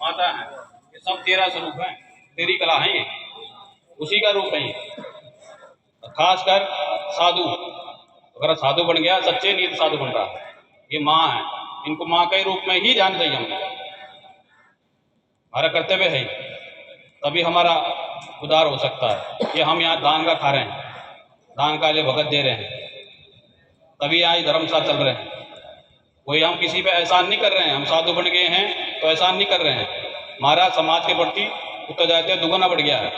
माता है, ये सब तेरा स्वरूप है, तेरी कला है, ये उसी का रूप है ये। खासकर साधु, अगर साधु बन गया, सच्चे नीत साधु बन रहा है, ये माँ है, इनको माँ के रूप में ही ध्यान चाहिए हमें। हमारा कर्तव्य है, तभी हमारा उद्धार हो सकता है। ये हम यहाँ दान का खा रहे हैं, दान का लिए भगत दे रहे हैं, तभी यहाँ धर्मशाला चल रहे हैं। कोई हम किसी पे एहसान नहीं कर रहे हैं, हम साधु बन गए हैं तो एहसान नहीं कर रहे हैं। हमारा समाज के प्रति उत्तरदायित्व दुगना बढ़ गया है,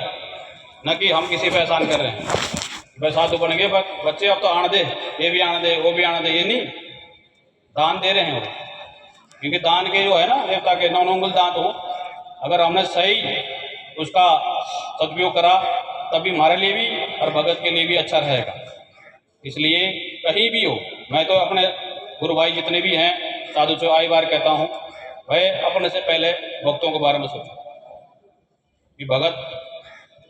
न कि हम किसी पे एहसान कर रहे हैं। भाई साधु बन गए बच्चे, अब तो आने दे, ये भी आने दे, वो भी आने दे, ये नहीं, दान दे रहे हैं वो। क्योंकि दान के जो है ना देवता के 9 अंगुल दान हो, अगर हमने सही उसका सदुपयोग करा तभी हमारे लिए भी और भगत के लिए भी अच्छा रहेगा। इसलिए कहीं भी हो, मैं तो अपने गुरु भाई जितने भी हैं साधु से आई बार कहता हूँ, वह अपने से पहले भक्तों के बारे में सोचो कि भगत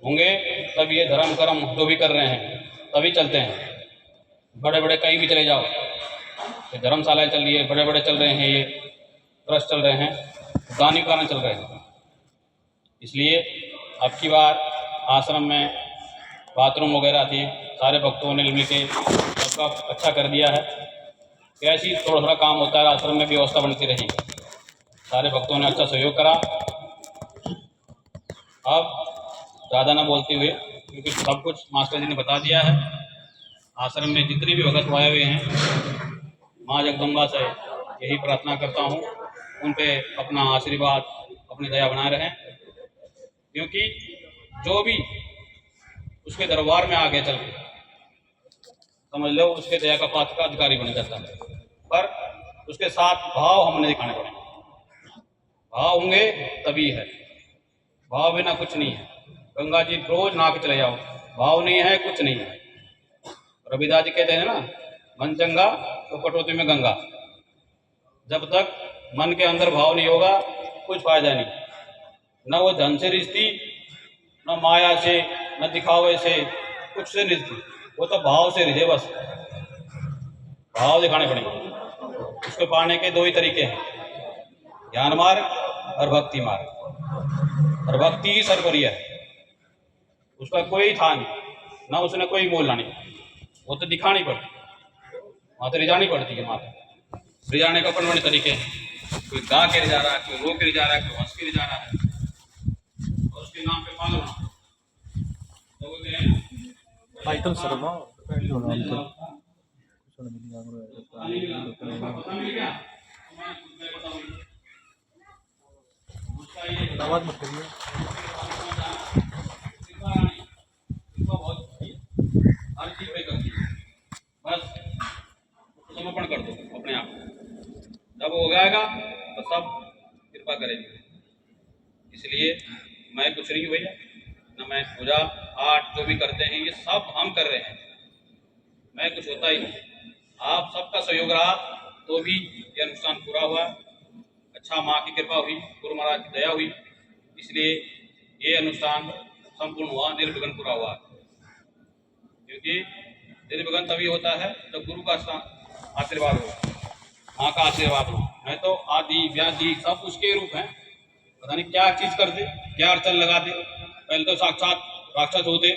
होंगे तब ये धर्म कर्म जो भी कर रहे हैं तभी चलते हैं। बड़े बड़े कहीं भी चले जाओ, ये धर्मशालाएँ चल रही है, बड़े बड़े चल रहे हैं, ये ट्रस्ट चल रहे हैं, दानी कारण चल रहे हैं। इसलिए अब की बार आश्रम में बाथरूम वगैरह थी, सारे भक्तों ने मिलके सबका अच्छा कर दिया है। कैसी थोड़ा थोड़ा काम होता है, आश्रम में व्यवस्था बनती रही, सारे भक्तों ने अच्छा सहयोग करा। अब ज़्यादा ना बोलते हुए, क्योंकि सब कुछ मास्टर जी ने बता दिया है। आश्रम में जितने भी भगत आए हुए हैं, माँ जगदम्बा से यही प्रार्थना करता हूँ, उन पे अपना आशीर्वाद, अपनी दया बनाए रहें, क्योंकि जो भी उसके दरबार में आगे चल के समझ लो उसके दया का पात्र का अधिकारी बन जाता है। पर उसके साथ भाव हमने दिखाने पड़ेंगे, भाव होंगे तभी है, भाव बिना कुछ नहीं है। गंगा जी रोज नहा के चले जाओ, भाव नहीं है कुछ नहीं है। रविदास जी कहते हैं ना, मन चंगा तो कटौती में गंगा। जब तक मन के अंदर भाव नहीं होगा कुछ फायदा नहीं, न वो धन से रिश्ती, न माया से, न दिखावे से, कुछ से रिश्ती, वो तो भाव से रिझे। बस भाव दिखाने पड़ेंगे। उसको पाने के 2 ही तरीके हैं, ज्ञान मार्ग और भक्ति मार्ग। और भक्ति ही सर्वोपरि है, उसका कोई था नहीं, ना उसने कोई मोल नहीं, वो तो दिखानी पड़ती, वहाँ तो रिझानी पड़ती है। माता रिझाने का अपने तरीके हैं, कोई गा के रिझा रहा है, कोई रो के रिझा रहा है, कोई हंस के रिझा रहा है, और उसके नाम पे पागल होना। आइटम शर्मा आवाज मत करिए। हर चीज पे करती है, बस समर्पण कर दो अपने आप को, जब हो जाएगा तो सब कृपा करेंगे। इसलिए मैं कुछ नहीं भैया, न मैं पूजा पाठ जो भी करते हैं ये सब हम कर रहे हैं, मैं कुछ होता ही नहीं। आप सबका सहयोग रहा तो भी ये अनुष्ठान पूरा हुआ। अच्छा, माँ की कृपा हुई, गुरु महाराज की दया हुई, इसलिए ये अनुष्ठान संपूर्ण हुआ, निर्विघ्न पूरा हुआ। क्योंकि निर्विघ्न तभी होता है जब गुरु का आशीर्वाद हो, माँ का आशीर्वाद हो। नहीं तो आदि व्याधि सब उसके रूप हैं, पता नहीं क्या चीज कर दे, क्या अड़चन लगा दे। पहले तो साक्षात राक्षस होते,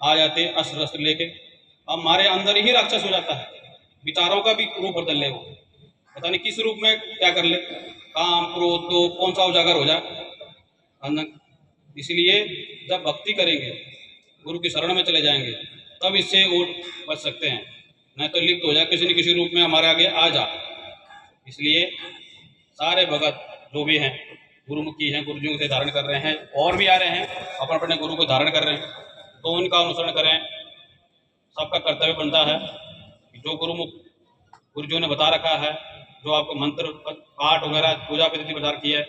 आ जाते अस्त्र शस्त्र लेके, अब हमारे अंदर ही राक्षस हो जाता है, विचारों का भी रूप बदल ले, वो पता नहीं किस रूप में क्या कर ले, काम क्रोध तो कौन सा उजागर हो जाए अंदर। इसलिए जब भक्ति करेंगे, गुरु की शरण में चले जाएंगे, तब इससे वो बच सकते हैं, नहीं तो लिप्त हो जाए किसी न किसी रूप में हमारे आगे आ जा। इसलिए सारे भगत जो भी हैं गुरुमुखी हैं, गुरुजियों से धारण कर रहे हैं, और भी आ रहे हैं अपने अपने गुरु को धारण कर रहे हैं, तो उनका अनुसरण करें। सबका कर्तव्य बनता है कि जो गुरुजियों ने बता रखा है, जो आपको मंत्र पाठ वगैरह पूजा पद्धति बता रखी है,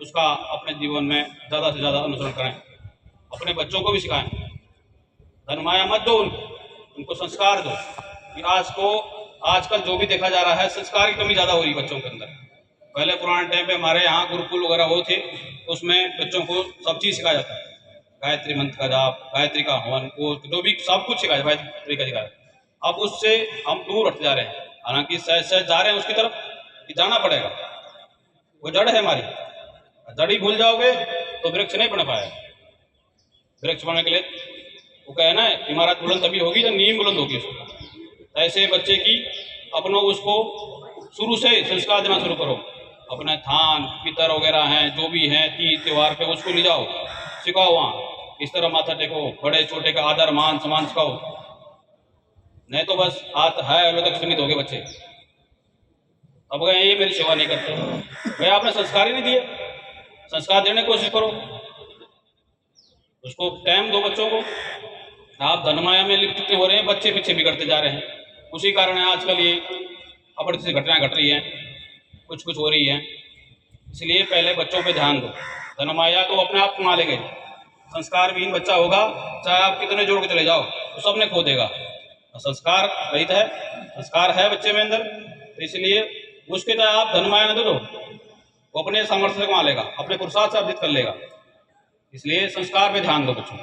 उसका अपने जीवन में ज़्यादा से ज़्यादा अनुसरण करें। अपने बच्चों को भी सिखाएं, धनमाया मत दो उनको संस्कार दो। कि आजकल जो भी देखा जा रहा है, संस्कार की कमी ज़्यादा हो रही है बच्चों के अंदर। पहले पुराने टाइम पे हमारे यहाँ गुरुकुल वगैरह वो थे, उसमें बच्चों को सब चीज़ सिखाया जाता है, गायत्री मंत्र का जाप, गायत्री का हवन, वो जो भी सब कुछ सिखाया, गायत्री का सिखाया। अब उससे हम दूर हटते जा रहे हैं, हालांकि सहज सहज जा रहे हैं उसकी तरफ, कि जाना पड़ेगा, वो जड़ है हमारी। जड़ी भूल जाओगे तो वृक्ष नहीं बन पाएगा। वृक्ष बनने के लिए वो कहे ना, इमारत बुलंद तभी होगी जब नींव बुलंद होगी उसको। ऐसे बच्चे की अपनों उसको शुरू से ही संस्कार देना शुरू करो। अपने थान पितर वगैरह हैं जो भी हैं, तीज त्योहार पे उसको ले जाओ, सिखाओ। वहाँ इस तरह माथा टेको, बड़े छोटे का आदर मान सम्मान सिखाओ। नहीं तो बस हाथ है लो तक सीमित हो गए बच्चे। अब गए ये मेरी सेवा नहीं करते, भाई आपने संस्कार ही नहीं दिए। संस्कार देने की कोशिश करो, उसको टाइम दो बच्चों को। आप धनमाया में लिप्त हो रहे हैं, बच्चे पीछे बिगड़ते जा रहे हैं। उसी कारण है आजकल ये अपरिचित सी घटनाएं घट रही हैं, कुछ कुछ हो रही हैं। इसलिए पहले बच्चों पे ध्यान दो। धनमाया तो अपने आप कमा लेंगे, संस्कार विहीन बच्चा होगा चाहे आप कितने जोड़ के चले जाओ तो सबने खो देगा। संस्कार रहित है, संस्कार है बच्चे में अंदर, तो इसलिए उसके चाहे आप धनमाया न दो, वो अपने सामर्थ्य से कमा लेगा, अपने पुरुषार्थ से अर्जित कर लेगा। इसलिए संस्कार पे ध्यान दो बच्चों।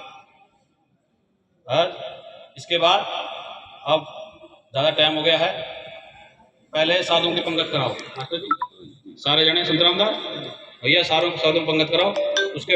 और इसके बाद अब ज़्यादा टाइम हो गया है, पहले साधुओं की पंगत कराओ। मास्टर जी सारे जने संतरामदास भैया सारों साधुओं की पंगत कराओ, उसके